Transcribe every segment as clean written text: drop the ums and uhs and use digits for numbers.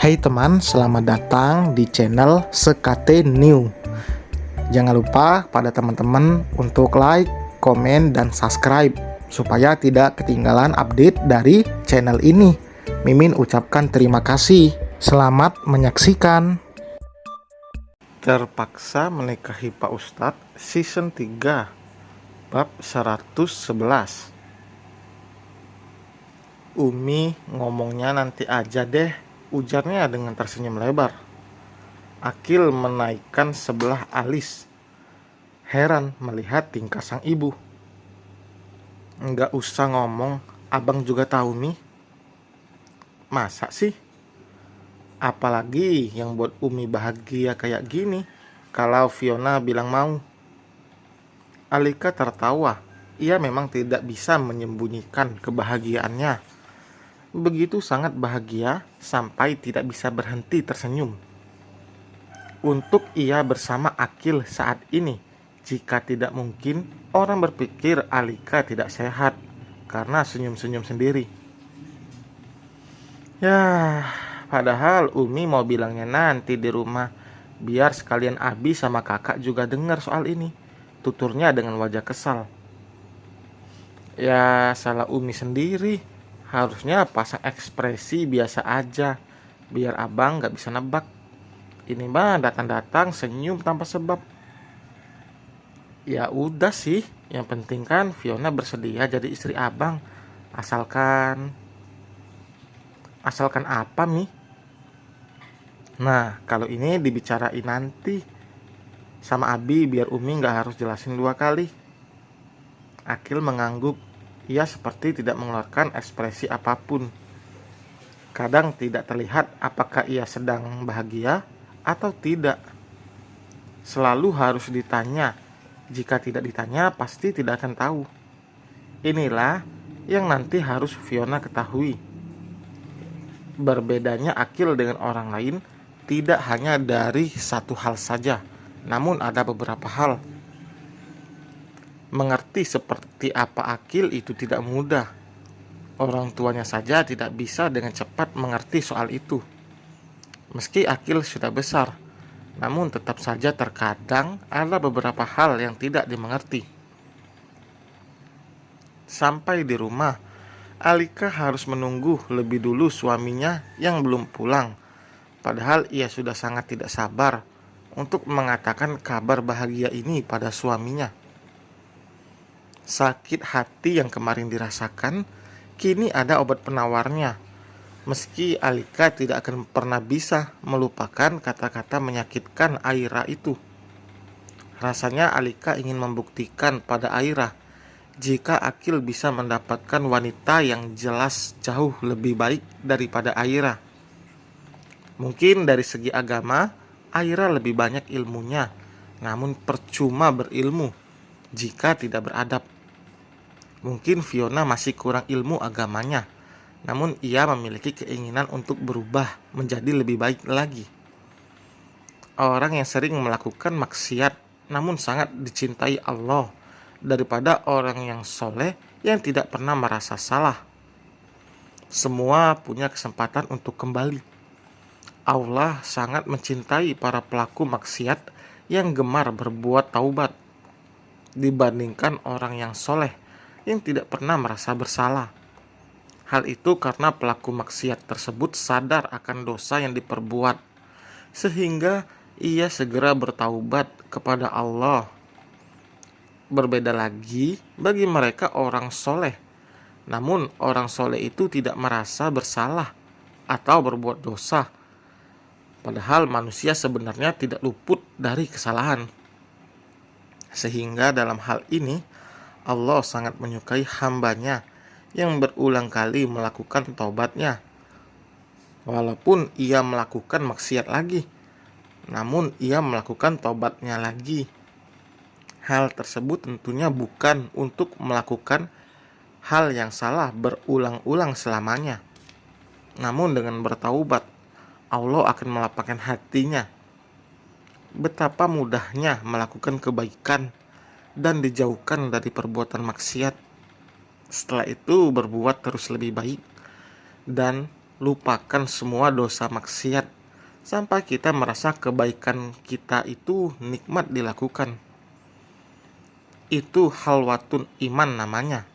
Hai teman, selamat datang di channel Sekate New. Jangan lupa pada teman-teman untuk like, komen, dan subscribe supaya tidak ketinggalan update dari channel ini. Mimin ucapkan terima kasih. Selamat menyaksikan. Terpaksa menikahi Pak Ustadz season 3 bab 111. Umi ngomongnya nanti aja deh, ujarnya dengan tersenyum lebar. Akil menaikkan sebelah alis, heran melihat tingkah sang ibu. Enggak usah ngomong, abang juga tahu nih. Masa sih? Apalagi yang buat Umi bahagia kayak gini, kalau Fiona bilang mau. Alika tertawa, ia memang tidak bisa menyembunyikan kebahagiaannya. Begitu sangat bahagia sampai tidak bisa berhenti tersenyum. Untuk ia bersama Akil saat ini, jika tidak mungkin orang berpikir Alika tidak sehat karena senyum-senyum sendiri. Ya, padahal Umi mau bilangnya nanti di rumah, biar sekalian Abi sama kakak juga dengar soal ini, tuturnya dengan wajah kesal. Ya, salah Umi sendiri. Harusnya pasang ekspresi biasa aja, biar abang gak bisa nebak. Ini mah datang-datang senyum tanpa sebab. Ya udah sih, yang penting kan Fiona bersedia jadi istri abang. Asalkan apa Mi? Nah, kalau ini dibicarain nanti sama Abi biar Umi gak harus jelasin 2 kali. Akil mengangguk. Ia seperti tidak mengeluarkan ekspresi apapun. Kadang tidak terlihat apakah ia sedang bahagia atau tidak. Selalu harus ditanya. Jika tidak ditanya, pasti tidak akan tahu. Inilah yang nanti harus Fiona ketahui. Berbedanya Akil dengan orang lain tidak hanya dari satu hal saja, namun ada beberapa hal. Mengerti seperti apa Akil itu tidak mudah. Orang tuanya saja tidak bisa dengan cepat mengerti soal itu. Meski Akil sudah besar, namun tetap saja terkadang ada beberapa hal yang tidak dimengerti. Sampai di rumah, Alika harus menunggu lebih dulu suaminya yang belum pulang. Padahal ia sudah sangat tidak sabar untuk mengatakan kabar bahagia ini pada suaminya. Sakit hati yang kemarin dirasakan, kini ada obat penawarnya. Meski Alika tidak akan pernah bisa melupakan kata-kata menyakitkan Aira itu. Rasanya Alika ingin membuktikan pada Aira jika Akil bisa mendapatkan wanita yang jelas jauh lebih baik daripada Aira. Mungkin dari segi agama, Aira lebih banyak ilmunya, namun percuma berilmu jika tidak beradab. Mungkin Fiona masih kurang ilmu agamanya, namun ia memiliki keinginan untuk berubah menjadi lebih baik lagi. Orang yang sering melakukan maksiat namun sangat dicintai Allah daripada orang yang soleh yang tidak pernah merasa salah. Semua punya kesempatan untuk kembali. Allah sangat mencintai para pelaku maksiat yang gemar berbuat taubat dibandingkan orang yang soleh yang tidak pernah merasa bersalah. Hal itu karena pelaku maksiat tersebut sadar akan dosa yang diperbuat, sehingga ia segera bertaubat kepada Allah. Berbeda lagi bagi mereka orang soleh. Namun orang soleh itu tidak merasa bersalah atau berbuat dosa. Padahal manusia sebenarnya tidak luput dari kesalahan. Sehingga dalam hal ini Allah sangat menyukai hambanya yang berulang kali melakukan taubatnya. Walaupun ia melakukan maksiat lagi, namun ia melakukan taubatnya lagi. Hal tersebut tentunya bukan untuk melakukan hal yang salah berulang-ulang selamanya. Namun dengan bertaubat, Allah akan melapangkan hatinya. Betapa mudahnya melakukan kebaikan dan dijauhkan dari perbuatan maksiat. Setelah itu berbuat terus lebih baik dan lupakan semua dosa maksiat sampai kita merasa kebaikan kita itu nikmat dilakukan. Itu halwatun iman namanya,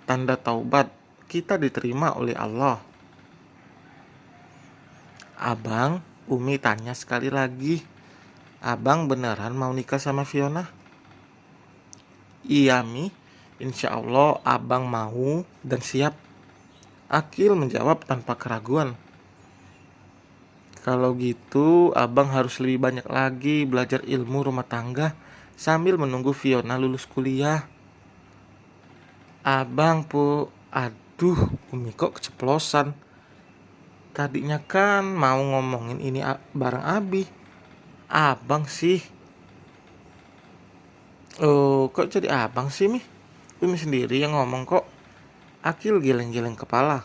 tanda taubat kita diterima oleh Allah. Abang, Umi tanya sekali lagi, abang beneran mau nikah sama Fiona? Iya Mi, insya Allah abang mau dan siap. Akil menjawab tanpa keraguan. Kalau gitu abang harus lebih banyak lagi belajar ilmu rumah tangga sambil menunggu Fiona lulus kuliah. Abang aduh Umi kok keceplosan. Tadinya kan mau ngomongin ini bareng Abi. Abang sih. Oh, kok jadi abang sih Mi? Umi sendiri yang ngomong kok. Akil geleng-geleng kepala.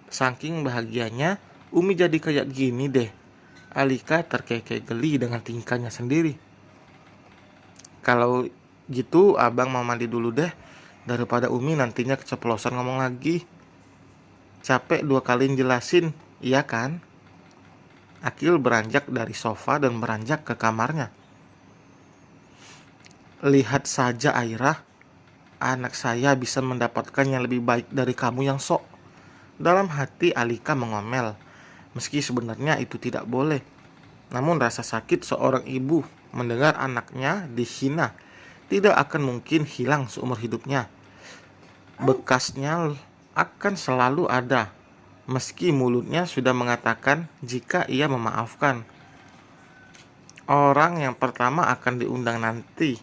Saking bahagianya, Umi jadi kayak gini deh. Alika terkekeh geli dengan tingkahnya sendiri. Kalau gitu abang mau mandi dulu deh, daripada Umi nantinya keceplosan ngomong lagi. Capek 2 kali jelasin, iya kan? Akil beranjak dari sofa dan beranjak ke kamarnya. Lihat saja Airah, anak saya bisa mendapatkan yang lebih baik dari kamu yang sok. Dalam hati Alika mengomel, meski sebenarnya itu tidak boleh. Namun rasa sakit seorang ibu mendengar anaknya dihina tidak akan mungkin hilang seumur hidupnya. Bekasnya akan selalu ada, meski mulutnya sudah mengatakan jika ia memaafkan. Orang yang pertama akan diundang nanti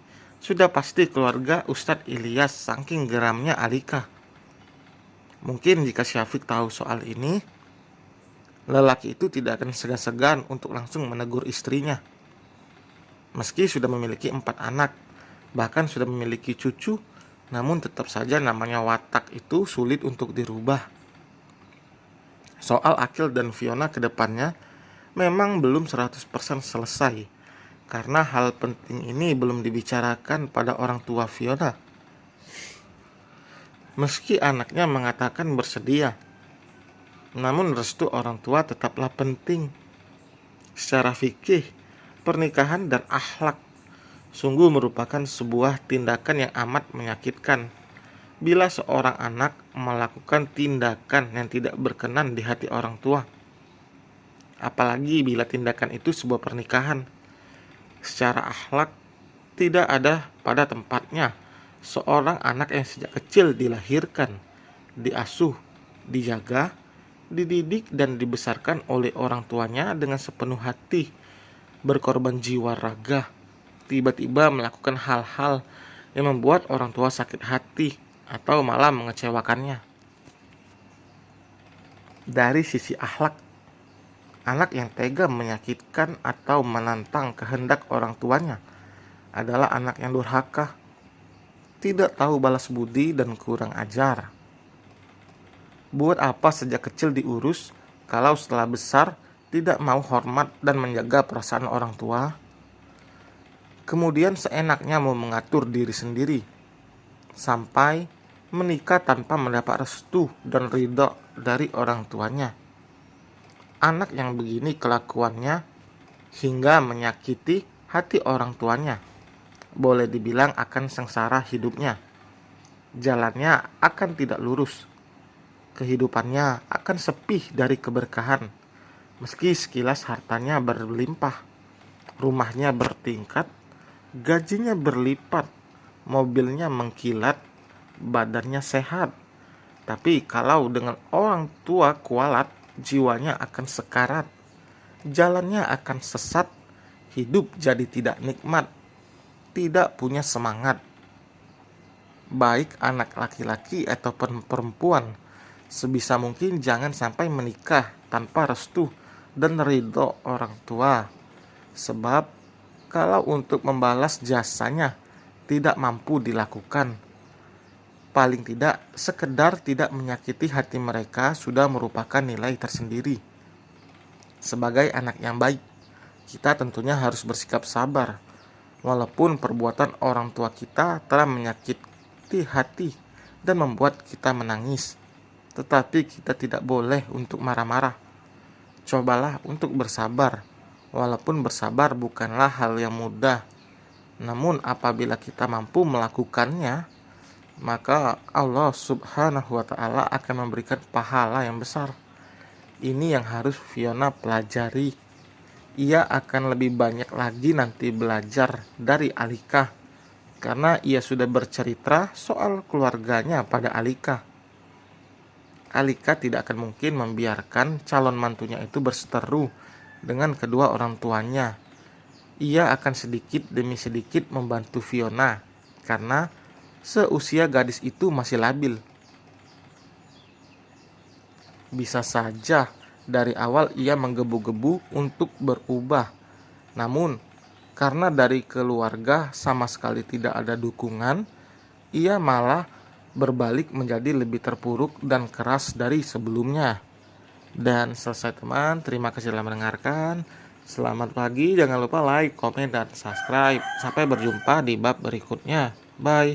sudah pasti keluarga Ustadz Ilyas, saking geramnya Alika. Mungkin jika Syafiq tahu soal ini, lelaki itu tidak akan segan-segan untuk langsung menegur istrinya. Meski sudah memiliki 4 anak, bahkan sudah memiliki cucu, namun tetap saja namanya watak itu sulit untuk dirubah. Soal Akil dan Fiona ke depannya memang belum 100% selesai, karena hal penting ini belum dibicarakan pada orang tua Fiona. Meski anaknya mengatakan bersedia, namun restu orang tua tetaplah penting. Secara fikih, pernikahan dan akhlak sungguh merupakan sebuah tindakan yang amat menyakitkan bila seorang anak melakukan tindakan yang tidak berkenan di hati orang tua. Apalagi bila tindakan itu sebuah pernikahan. Secara akhlak, tidak ada pada tempatnya seorang anak yang sejak kecil dilahirkan, diasuh, dijaga, dididik dan dibesarkan oleh orang tuanya dengan sepenuh hati, berkorban jiwa raga, tiba-tiba melakukan hal-hal yang membuat orang tua sakit hati atau malah mengecewakannya. Dari sisi akhlak, anak yang tega menyakitkan atau menantang kehendak orang tuanya adalah anak yang durhaka, tidak tahu balas budi dan kurang ajar. Buat apa sejak kecil diurus kalau setelah besar tidak mau hormat dan menjaga perasaan orang tua? Kemudian seenaknya mau mengatur diri sendiri sampai menikah tanpa mendapat restu dan ridho dari orang tuanya. Anak yang begini kelakuannya hingga menyakiti hati orang tuanya, boleh dibilang akan sengsara hidupnya. Jalannya akan tidak lurus. Kehidupannya akan sepi dari keberkahan. Meski sekilas hartanya berlimpah, rumahnya bertingkat, gajinya berlipat, mobilnya mengkilat, badannya sehat. Tapi kalau dengan orang tua kualat, jiwanya akan sekarat, jalannya akan sesat, hidup jadi tidak nikmat, tidak punya semangat. Baik anak laki-laki ataupun perempuan, sebisa mungkin jangan sampai menikah tanpa restu dan ridho orang tua. Sebab kalau untuk membalas jasanya tidak mampu dilakukan, paling tidak sekedar tidak menyakiti hati mereka sudah merupakan nilai tersendiri. Sebagai anak yang baik, kita tentunya harus bersikap sabar, walaupun perbuatan orang tua kita telah menyakiti hati dan membuat kita menangis. tetapi kita tidak boleh untuk marah-marah. Cobalah untuk bersabar, walaupun bersabar bukanlah hal yang mudah. Namun apabila kita mampu melakukannya, maka Allah Subhanahu wa Ta'ala akan memberikan pahala yang besar. Ini yang harus Fiona pelajari. Ia akan lebih banyak lagi nanti belajar dari Alika, karena ia sudah bercerita soal keluarganya pada Alika. Alika tidak akan mungkin membiarkan calon mantunya itu berseteru dengan kedua orang tuanya. Ia akan sedikit demi sedikit membantu Fiona, karena seusia gadis itu masih labil. Bisa saja dari awal ia menggebu-gebu untuk berubah. Namun, karena dari keluarga sama sekali tidak ada dukungan, ia malah berbalik menjadi lebih terpuruk dan keras dari sebelumnya. Dan selesai teman, terima kasih telah mendengarkan. Selamat pagi, jangan lupa like, komen, dan subscribe. Sampai berjumpa di bab berikutnya. Bye.